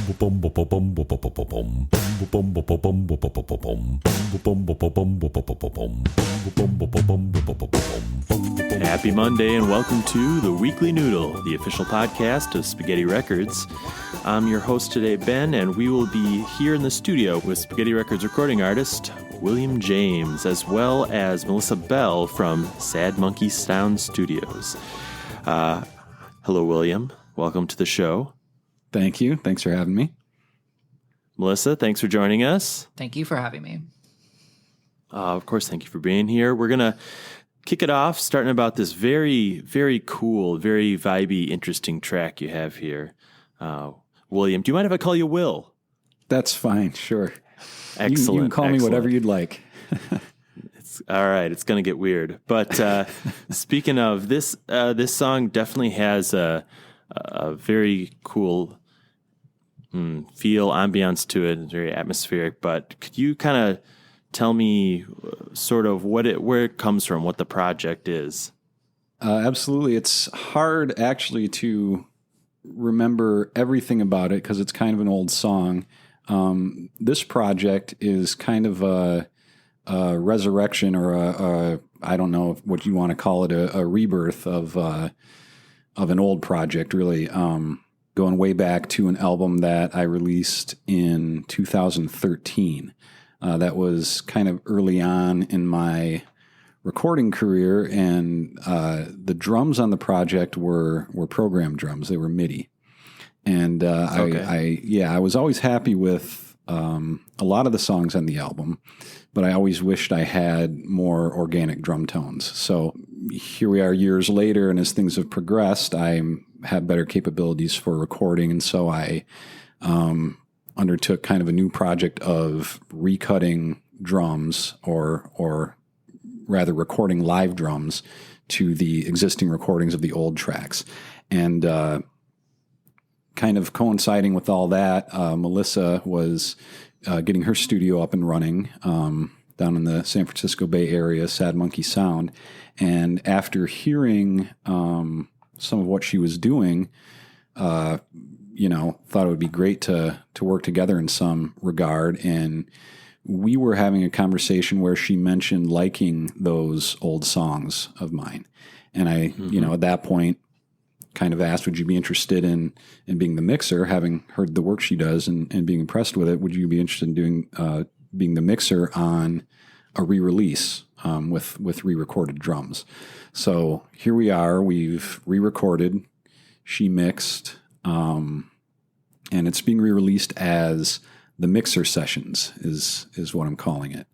Happy Monday and welcome to The Weekly Noodle, the official podcast of Spaghetti Records. I'm your host today, Ben, and we will be here in the studio with Spaghetti Records recording artist William James, as well as Melissa Bell from Sad Monkey Sound Studios. Hello, William. Welcome to the show. Thank you. Thanks for having me. Melissa, thanks for joining us. Thank you for having me. Of course, thank you for being here. We're going to kick it off starting about this very, very cool, very vibey, interesting track you have here. William, do you mind if I call you Will? That's fine, sure. Excellent. You can call me whatever you'd like. All right, it's going to get weird. But speaking of, this song definitely has a very cool feel, ambiance to it. It's very atmospheric. But could you kind of tell me sort of where it comes from, what the project is? Absolutely. It's hard actually to remember everything about it because it's kind of an old song. This project is kind of a resurrection or I don't know what you want to call it, a rebirth of an old project, really. Going way back to an album that I released in 2013. That was kind of early on in my recording career, and the drums on the project were program drums. They were MIDI. And I was always happy with a lot of the songs on the album, but I always wished I had more organic drum tones. So here we are years later, and as things have progressed, I have better capabilities for recording, and so I undertook kind of a new project of recutting drums or rather recording live drums to the existing recordings of the old tracks. And kind of coinciding with all that, Melissa was getting her studio up and running down in the San Francisco Bay Area, Sad Monkey Sound. And after hearing some of what she was doing, thought it would be great to work together in some regard. And we were having a conversation where she mentioned liking those old songs of mine. And I, at that point, kind of asked, would you be interested in being the mixer, having heard the work she does and being impressed with it? Would you be interested in doing being the mixer on a re-release with re-recorded drums? So here we are. We've re-recorded. She mixed. And it's being re-released as the Mixer Sessions is what I'm calling it,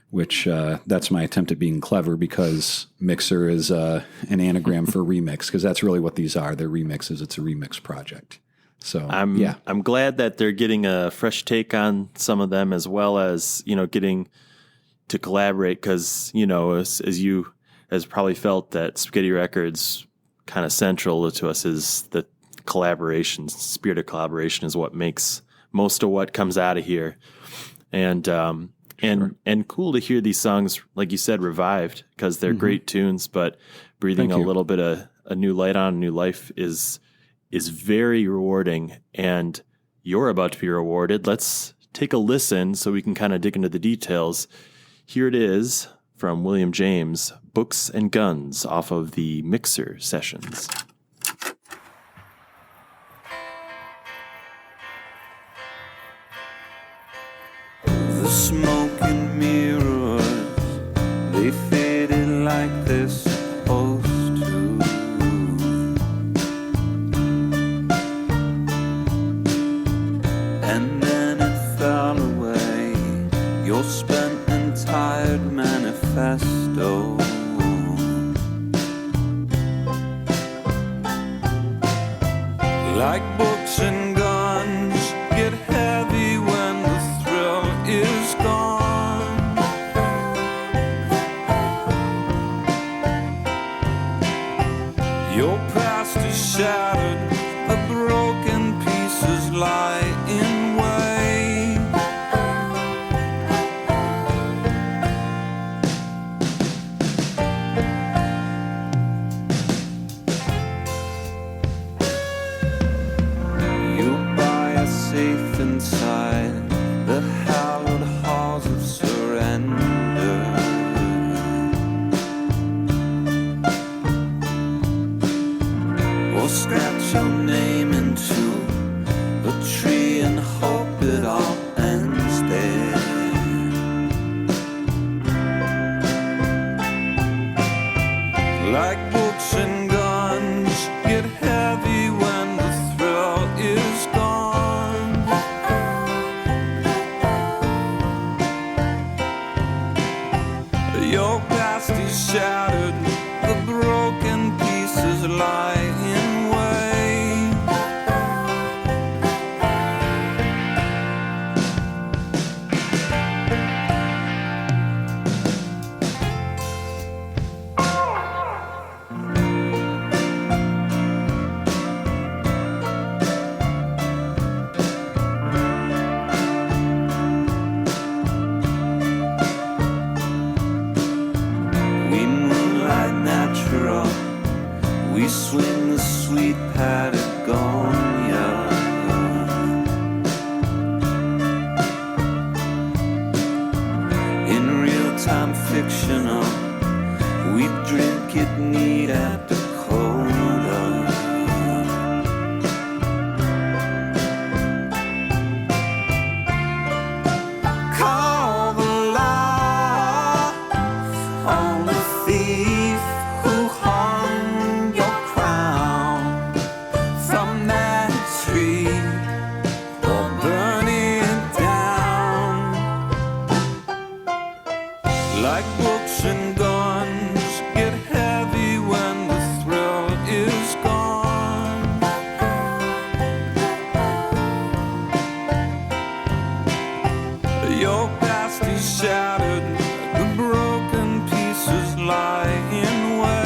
which that's my attempt at being clever, because mixer is an anagram for remix, because that's really what these are. They're remixes. It's a remix project. So I'm glad that they're getting a fresh take on some of them, as well as getting to collaborate, because as you has probably felt that Spaghetti Records kind of central to us is the collaboration. Spirit of collaboration is what makes most of what comes out of here. And and cool to hear these songs, like you said, revived, because they're great tunes, but breathing a little bit of a new light on, a new life is very rewarding, and you're about to be rewarded. Let's take a listen so we can kind of dig into the details. Here it is from William James, Books and Guns, off of the Mixer Sessions. The smoke and mirrors, they faded like they're supposed to. And then it fell away, your spent and tired manifesto. Like books and guns, get heavy when the thrill is gone. Your past is shattered, the broken pieces lie in wait. You inside the hallowed halls of surrender. Or scratch your name into a tree and hope it all ends there. Like books and guns get heavy when the thrill is gone. Your past is shattered, the broken pieces lie in wait. We moonlight natural, we swing the sweet Patagonia. In real-time fictional, we drink it neat at Dakota. Call the law on the thief who hung your crown from that tree, or burn it down. Like books and guns get heavy when the thrill is gone. Your past is shattered, the broken pieces lie in wait.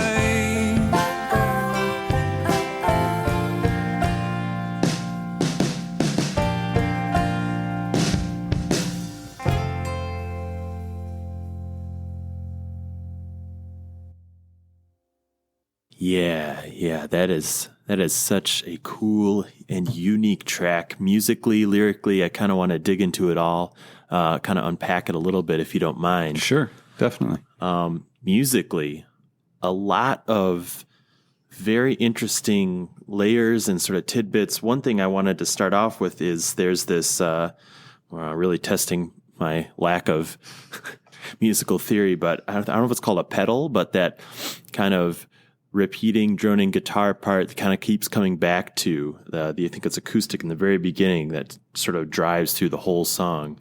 Yeah, that is such a cool and unique track. Musically, lyrically, I kind of want to dig into it all, kind of unpack it a little bit if you don't mind. Sure, definitely. Musically, a lot of very interesting layers and sort of tidbits. One thing I wanted to start off with is there's this, really testing my lack of musical theory, but I don't know if it's called a pedal, but that kind of repeating droning guitar part that kind of keeps coming back to I think it's acoustic in the very beginning that sort of drives through the whole song.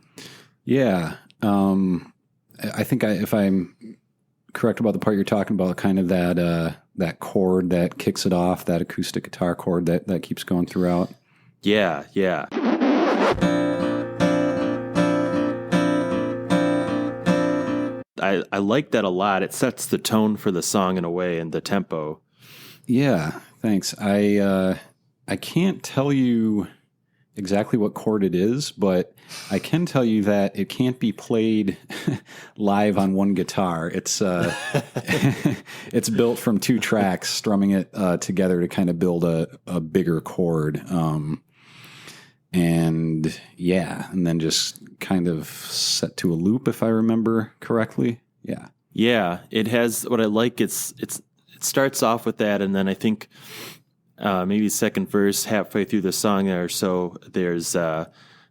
Yeah. I think if I'm correct about the part you're talking about, kind of that chord that kicks it off, that acoustic guitar chord that keeps going throughout. Yeah. I like that a lot. It sets the tone for the song in a way and the tempo. Yeah, thanks. I can't tell you exactly what chord it is, but I can tell you that it can't be played live on one guitar. It's it's built from two tracks, strumming it together to kind of build a bigger chord. And then just kind of set to a loop, if I remember correctly. Yeah, it has what I like. It starts off with that, and then I think maybe second verse, halfway through the song there or so, there's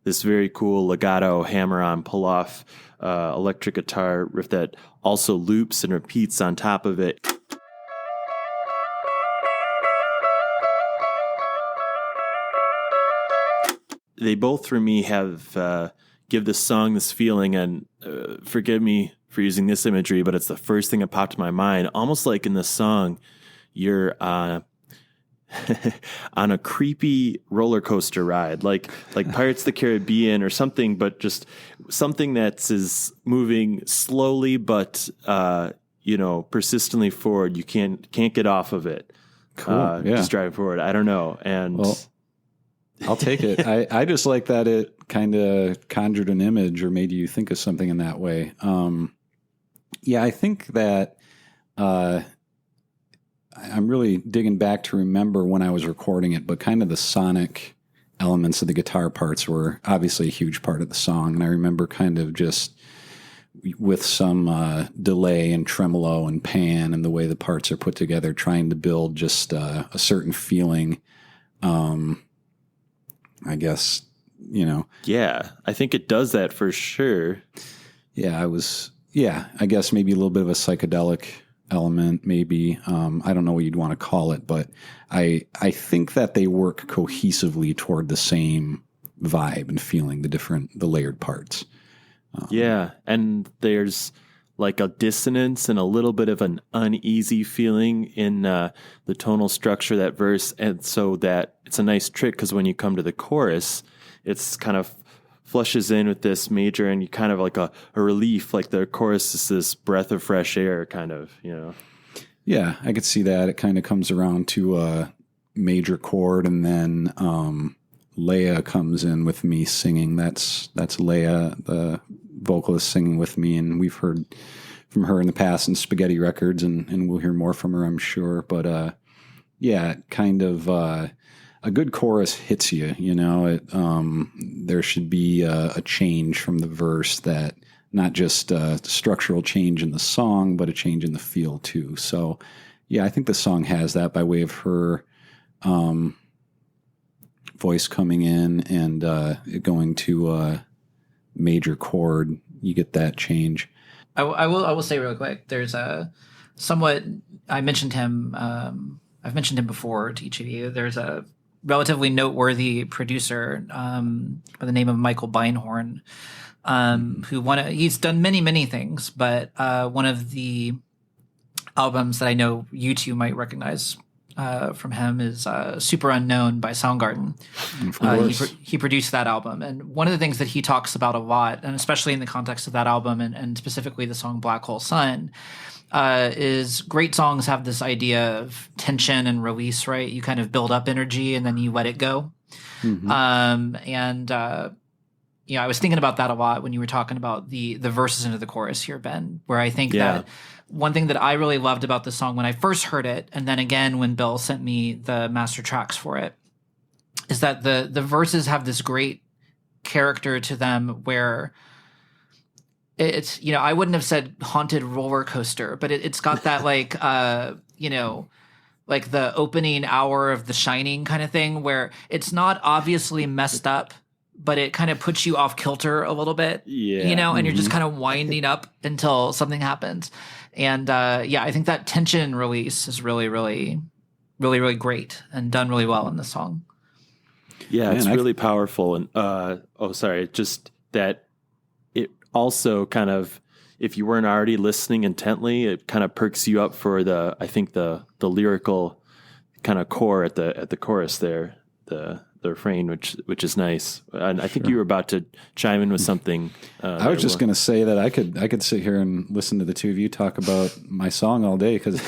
this very cool legato hammer-on pull-off electric guitar riff that also loops and repeats on top of it. They both, for me, have give this song this feeling, and forgive me for using this imagery, but it's the first thing that popped to my mind. Almost like in this song, you're on a creepy roller coaster ride, like Pirates of the Caribbean or something, but just something is moving slowly, but persistently forward. You can't get off of it. Cool. Just drive forward. I don't know, and. Well, I'll take it. I just like that it kind of conjured an image or made you think of something in that way. I think that I'm really digging back to remember when I was recording it, but kind of the sonic elements of the guitar parts were obviously a huge part of the song. And I remember kind of just with some delay and tremolo and pan and the way the parts are put together, trying to build just a certain feeling. I guess, Yeah, I think it does that for sure. Yeah, I guess maybe a little bit of a psychedelic element, maybe. I don't know what you'd want to call it, but I think that they work cohesively toward the same vibe and feeling, the layered parts. Yeah, and there's like a dissonance and a little bit of an uneasy feeling in the tonal structure of that verse, and so that it's a nice trick because when you come to the chorus, it's kind of flushes in with this major, and you kind of like a relief, like the chorus is this breath of fresh air, kind of, Yeah, I could see that. It kind of comes around to a major chord, and then Leia comes in with me singing. That's Leia, the vocalist, singing with me, and we've heard from her in the past in Spaghetti Records, and we'll hear more from her, I'm sure. But yeah, kind of a good chorus hits you. There should be a change from the verse, that not just a structural change in the song, but a change in the feel too. So yeah, I think the song has that by way of her voice coming in and going to a major chord. You get that change. I will say real quick, there's a somewhat, I mentioned him, I've mentioned him before to each of you. There's a relatively noteworthy producer by the name of Michael Beinhorn, he's done many things, but one of the albums that I know you two might recognize from him is Super Unknown by Soundgarden. He produced that album, and one of the things that he talks about a lot, and especially in the context of that album and specifically the song Black Hole Sun, is great songs have this idea of tension and release, right? You kind of build up energy and then you let it go. Mm-hmm. I was thinking about that a lot when you were talking about the verses into the chorus here, Ben, where I think that one thing that I really loved about the song when I first heard it, and then again when Bill sent me the master tracks for it, is that the verses have this great character to them where it's, I wouldn't have said haunted roller coaster, but it's got that like, like the opening hour of The Shining kind of thing, where it's not obviously messed up, but it kind of puts you off kilter a little bit, and you're just kind of winding up until something happens. And I think that tension release is really, really, really, really great and done really well in the song. Yeah, it's really powerful. And just that it also kind of, if you weren't already listening intently, it kind of perks you up for the lyrical kind of core at the chorus there, the refrain, which is nice. And I think you were about to chime in with something. I was just going to say that I could sit here and listen to the two of you talk about my song all day, because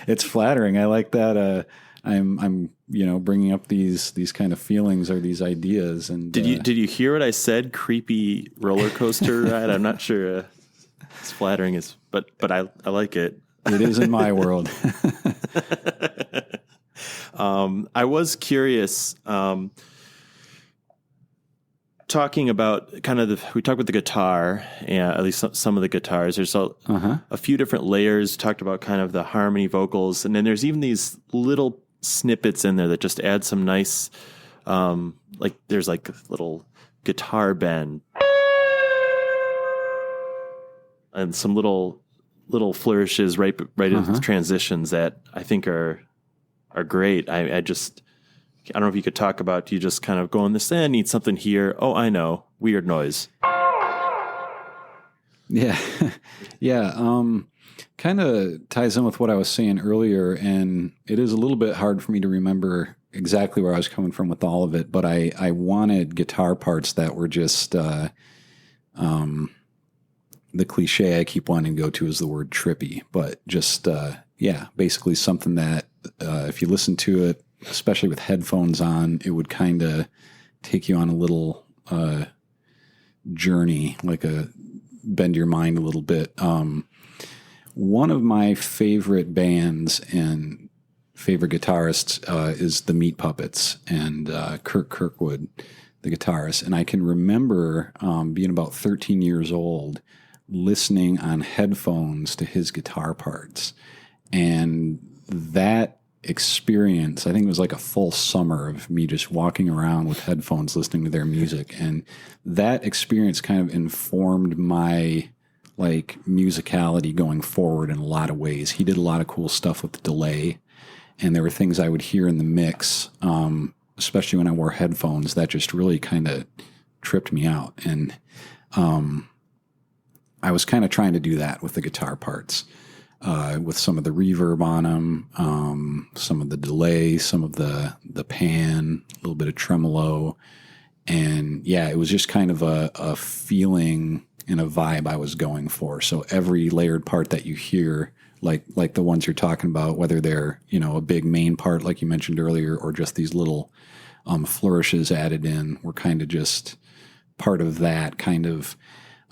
it's flattering. I like that. I'm bringing up these kind of feelings or these ideas. And did you hear what I said? Creepy roller coaster ride. I'm not sure it's flattering, but I like it. It is in my world. I was curious, talking about kind of we talked about the guitar, and at least some of the guitars. There's a few different layers. Talked about kind of the harmony vocals, and then there's even these little snippets in there that just add some nice, like there's like a little guitar bend and some little flourishes right into the transitions that I think are great. I don't know if you could talk about, do you just kind of go on this, I need something here. Oh, I know. Weird noise. Yeah. Yeah. Kind of ties in with what I was saying earlier, and it is a little bit hard for me to remember exactly where I was coming from with all of it, but I wanted guitar parts that were just, the cliche I keep wanting to go to is the word trippy, but just, basically something that, if you listen to it, especially with headphones on, it would kind of take you on a little journey, like bend your mind a little bit. One of my favorite bands, and favorite guitarists is the Meat Puppets and Kirk Kirkwood, the guitarist. And I can remember being about 13 years old, listening on headphones to his guitar parts. And that experience, I think it was like a full summer of me just walking around with headphones listening to their music. And that experience kind of informed my like musicality going forward in a lot of ways. He did a lot of cool stuff with the delay, and there were things I would hear in the mix, especially when I wore headphones, that just really kind of tripped me out. And I was kind of trying to do that with the guitar parts, with some of the reverb on them, some of the delay, some of the pan, a little bit of tremolo. And yeah, it was just kind of a feeling and a vibe I was going for. So every layered part that you hear, like the ones you're talking about, whether they're, you know, a big main part, like you mentioned earlier, or just these little flourishes added in, were kind of just part of that kind of,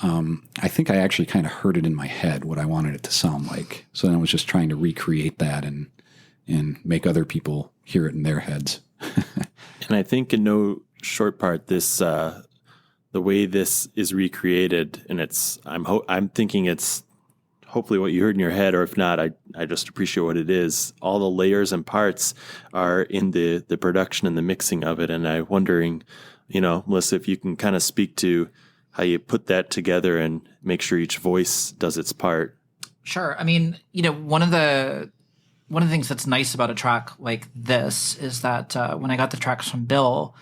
I think I actually kind of heard it in my head, what I wanted it to sound like. So then I was just trying to recreate that and make other people hear it in their heads. And I think in no short part, this, the way this is recreated, and I'm thinking it's hopefully what you heard in your head, or if not, I just appreciate what it is. All the layers and parts are in the production and the mixing of it. And I'm wondering, you know, Melissa, if you can kind of speak to how you put that together and make sure each voice does its part. Sure. I mean, you know, one of the things that's nice about a track like this is that when I got the tracks from Bill,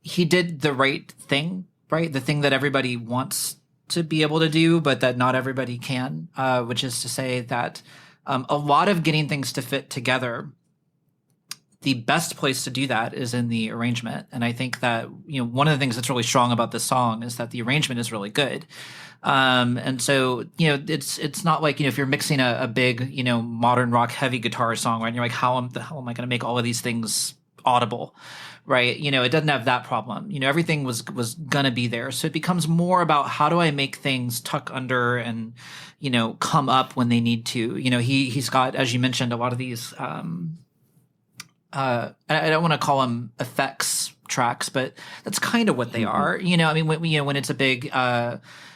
he did the right thing, right? The thing that everybody wants to be able to do, but that not everybody can, which is to say that a lot of getting things to fit together, the best place to do that is in the arrangement. And I think that, you know, one of the things that's really strong about this song is that the arrangement is really good. And so, you know, it's not like, you know, if you're mixing a big, you know, modern rock heavy guitar song, right? And you're like, how the hell am I going to make all of these things audible? Right. You know, it doesn't have that problem. You know, everything was going to be there. So it becomes more about how do I make things tuck under and, you know, come up when they need to. You know, he's got, as you mentioned, a lot of these, I don't want to call them effects tracks, but that's kind of what they are. You know, I mean, when it's a big,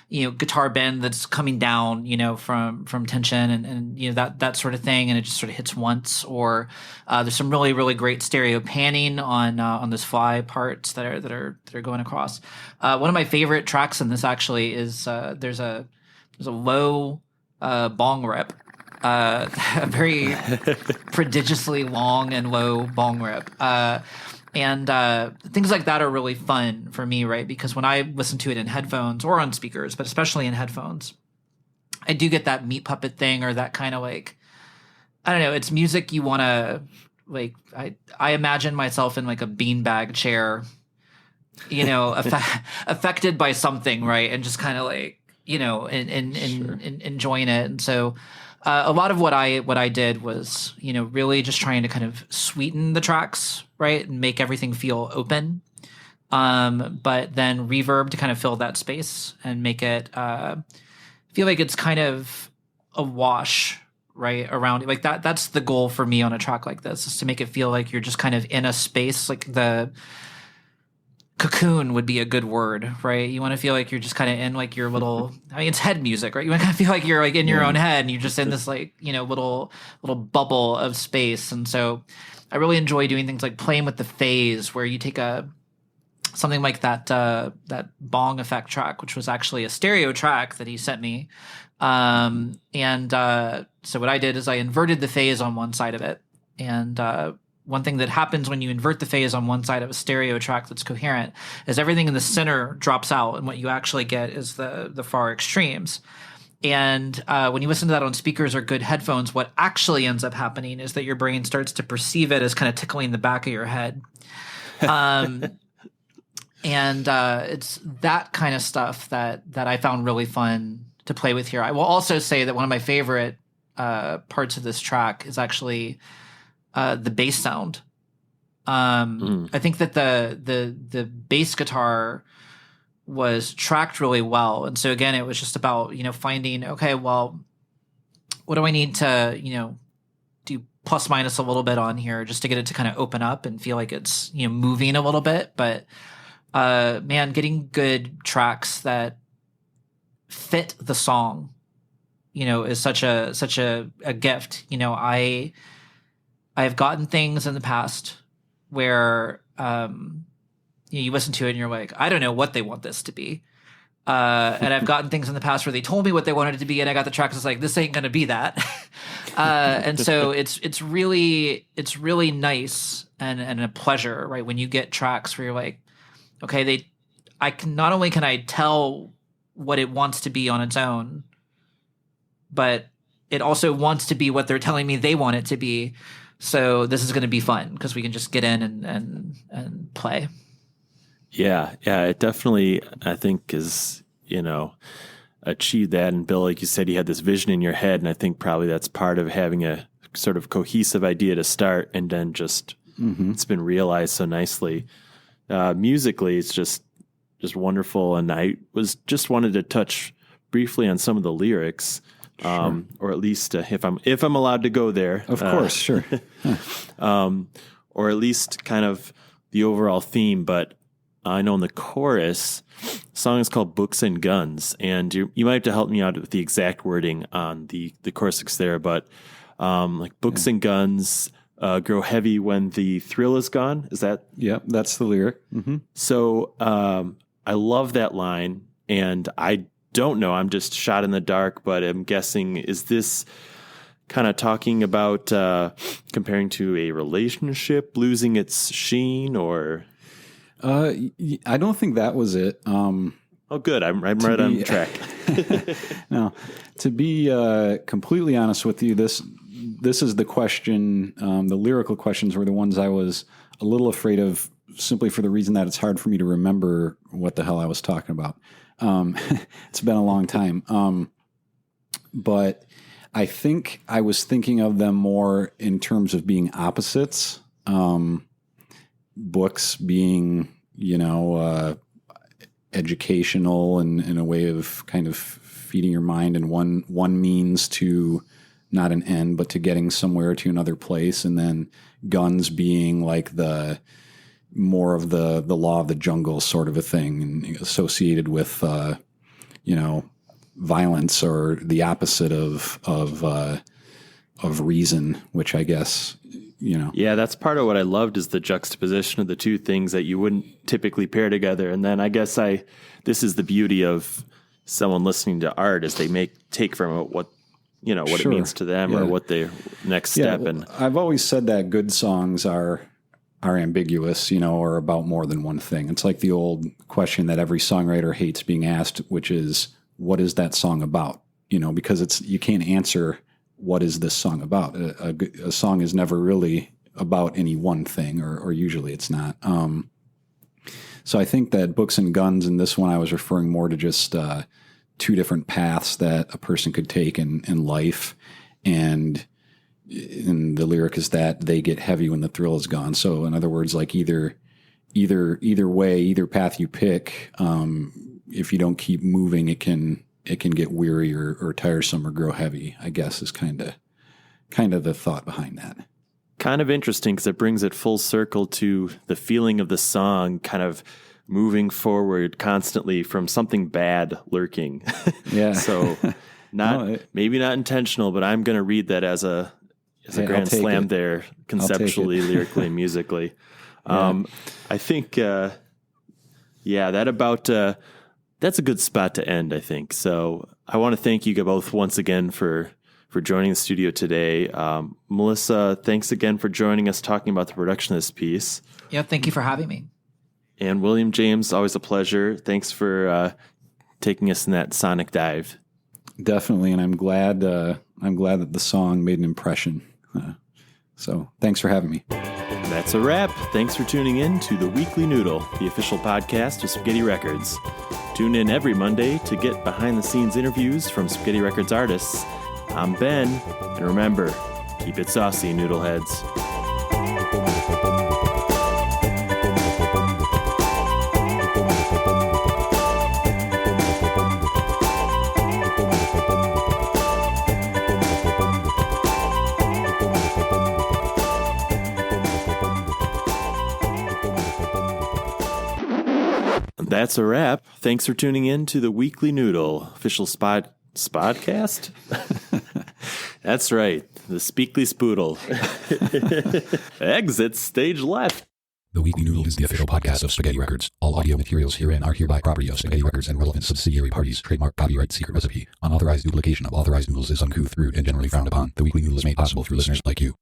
you know, guitar bend that's coming down, you know, from tension and you know, that sort of thing. And it just sort of hits once, or there's some really, really great stereo panning on those fly parts that are going across. One of my favorite tracks in this actually is, there's a low, bong rip, a very prodigiously long and low bong rip. And things like that are really fun for me, right? Because when I listen to it in headphones or on speakers, but especially in headphones, I do get that Meat Puppet thing, or that kind of like, I don't know, it's music you want to, like, I imagine myself in like a beanbag chair, you know, affected by something, right? And just kind of like, you know, enjoying it. And so a lot of what I did was, you know, really just trying to kind of sweeten the tracks, right, and make everything feel open, but then reverb to kind of fill that space and make it feel like it's kind of a wash, right, around it. Like that's the goal for me on a track like this, is to make it feel like you're just kind of in a space, like the cocoon would be a good word, right? You want to feel like you're just kind of in like your little, I mean, it's head music, right? You want to kind of feel like you're like in your own head and you're just in this like, you know, little bubble of space. And so I really enjoy doing things like playing with the phase, where you take something like that bong effect track, which was actually a stereo track that he sent me. So what I did is I inverted the phase on one side of it. And one thing that happens when you invert the phase on one side of a stereo track that's coherent is everything in the center drops out, and what you actually get is the far extremes. And when you listen to that on speakers or good headphones, what actually ends up happening is that your brain starts to perceive it as kind of tickling the back of your head. And it's that kind of stuff that I found really fun to play with here. I will also say that one of my favorite parts of this track is actually the bass sound. I think that the bass guitar was tracked really well. And so again, it was just about, you know, finding, okay, well, what do I need to, do plus minus a little bit on here just to get it to kind of open up and feel like it's, moving a little bit. But man, getting good tracks that fit the song, is such a gift. I've gotten things in the past where you listen to it and you're like, I don't know what they want this to be. And I've gotten things in the past where they told me what they wanted it to be, and I got the tracks. It's like, this ain't gonna be that. And so it's really nice and a pleasure, right? When you get tracks where you're like, okay, not only can I tell what it wants to be on its own, but it also wants to be what they're telling me they want it to be. So this is going to be fun because we can just get in and play. Yeah, it definitely, I think, is, achieved that. And Bill, like you said, you had this vision in your head, and I think probably that's part of having a sort of cohesive idea to start, and then just it's been realized so nicely. Musically, it's just wonderful, and I wanted to touch briefly on some of the lyrics, sure. Or at least if I'm allowed to go there. Of course, sure. Or at least kind of the overall theme, but I know in the chorus, the song is called Books and Guns, and you might have to help me out with the exact wording on the chorus there, but like books and guns grow heavy when the thrill is gone. Is that? Yeah, that's the lyric. Mm-hmm. So I love that line, and I don't know, I'm just shot in the dark, but I'm guessing, is this kind of talking about comparing to a relationship losing its sheen, or... I don't think that was it. Oh, good. I'm right on track. No, to be completely honest with you, this is the question. The lyrical questions were the ones I was a little afraid of, simply for the reason that it's hard for me to remember what the hell I was talking about. It's been a long time. But I think I was thinking of them more in terms of being opposites. Books being, educational and in a way of kind of feeding your mind, and one means to not an end, but to getting somewhere to another place. And then guns being like the more of the law of the jungle sort of a thing, and associated with, violence, or the opposite of reason, which I guess, Yeah, that's part of what I loved, is the juxtaposition of the two things that you wouldn't typically pair together. And then I guess this is the beauty of someone listening to art, is they take from it what Sure. it means to them, or what their next step. Well, and I've always said that good songs are ambiguous, or about more than one thing. It's like the old question that every songwriter hates being asked, which is, what is that song about? Because you can't answer, what is this song about? A song is never really about any one thing, or usually it's not. So I think that Books and Guns, and this one I was referring more to just two different paths that a person could take in life. And the lyric is that they get heavy when the thrill is gone. So in other words, like either way, either path you pick, if you don't keep moving, it can get weary or tiresome or grow heavy, I guess, is kind of the thought behind that. Kind of interesting, because it brings it full circle to the feeling of the song, kind of moving forward constantly from something bad lurking. Yeah. So maybe not intentional, but I'm going to read that as a grand slam there, conceptually, lyrically, and musically. I think, that's a good spot to end, I think. So I want to thank you both once again for joining the studio today. Melissa, thanks again for joining us, talking about the production of this piece. Yeah, thank you for having me. And William James, always a pleasure. Thanks for taking us in that sonic dive. Definitely, and I'm glad that the song made an impression. So thanks for having me. That's a wrap. Thanks for tuning in to The Weekly Noodle, the official podcast of Spaghetti Records. Tune in every Monday to get behind-the-scenes interviews from Spaghetti Records artists. I'm Ben, and remember, keep it saucy, Noodleheads. that's a wrap. Thanks for tuning in to the Weekly Noodle official Spodcast? That's right. The Speakly Spoodle. Exit stage left. The Weekly Noodle is the official podcast of Spaghetti Records. All audio materials herein are hereby property of Spaghetti Records and relevant subsidiary parties. Trademark, copyright, secret recipe. Unauthorized duplication of authorized noodles is uncouth, rude, and generally frowned upon. The Weekly Noodle is made possible through listeners like you.